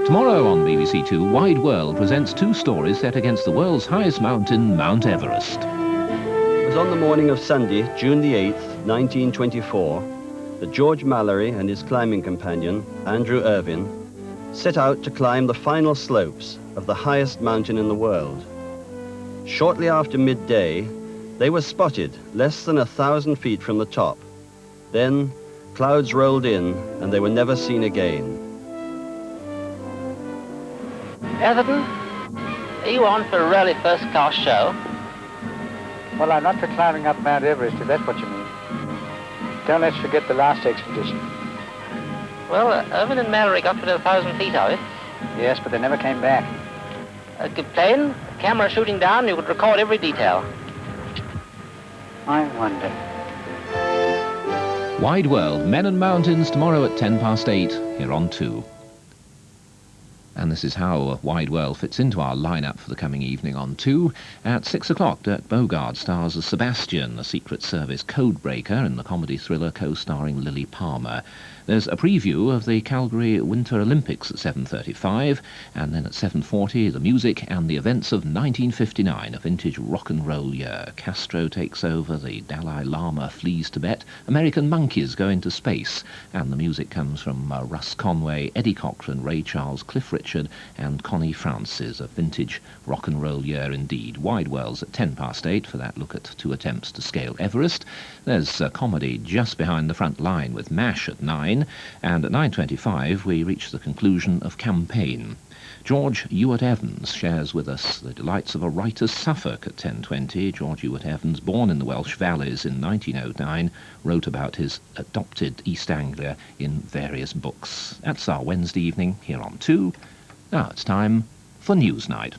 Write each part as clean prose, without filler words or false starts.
Tomorrow on BBC Two, Wideworld presents two stories set against the world's highest mountain, Mount Everest. It was on the morning of Sunday, June the 8th, 1924, that George Mallory and his climbing companion, Andrew Irvine, set out to climb the final slopes of the highest mountain in the world. Shortly after midday, they were spotted less than 1,000 feet from the top. Then, clouds rolled in and they were never seen again. Atherton, are you on for a really first-class show? Well, I'm not for climbing up Mount Everest, if that's what you mean. Don't let's forget the last expedition. Well, Irvine and Mallory got within 1,000 feet of it. Yes, but they never came back. A good plane, camera shooting down, you could record every detail. I wonder. Wideworld, Men and Mountains, tomorrow at 8:10 here on 2. And this is how Wideworld fits into our lineup for the coming evening on 2. At 6 o'clock, Dirk Bogarde stars as Sebastian, a Secret Service codebreaker in the comedy thriller co-starring Lily Palmer. There's a preview of the Calgary Winter Olympics at 7:35, and then at 7:40, the music and the events of 1959, a vintage rock and roll year. Castro takes over, the Dalai Lama flees Tibet, American monkeys go into space, and the music comes from Russ Conway, Eddie Cochran, Ray Charles, Cliff Richard, and Connie Francis. A vintage rock and roll year indeed. Wideworld's at 8:10 for that look at two attempts to scale Everest. There's a comedy just behind the front line with MASH at 9, and at 9:25 we reach the conclusion of Campaign. George Ewart-Evans shares with us the delights of a writer's Suffolk at 10:20. George Ewart-Evans, born in the Welsh Valleys in 1909, wrote about his adopted East Anglia in various books. That's our Wednesday evening here on 2. Now it's time for Newsnight.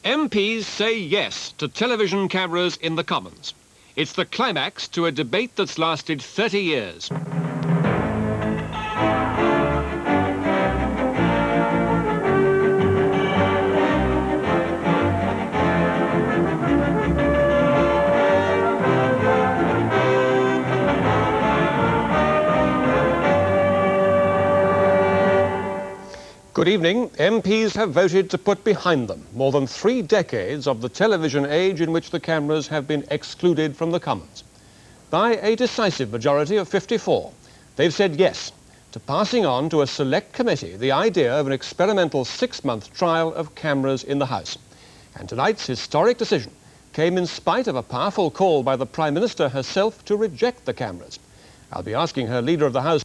MPs say yes to television cameras in the Commons. It's the climax to a debate that's lasted 30 years. Good evening. MPs have voted to put behind them more than 3 decades of the television age in which the cameras have been excluded from the Commons. By a decisive majority of 54, they've said yes to passing on to a select committee the idea of an experimental 6-month trial of cameras in the House. And tonight's historic decision came in spite of a powerful call by the Prime Minister herself to reject the cameras. I'll be asking her Leader of the House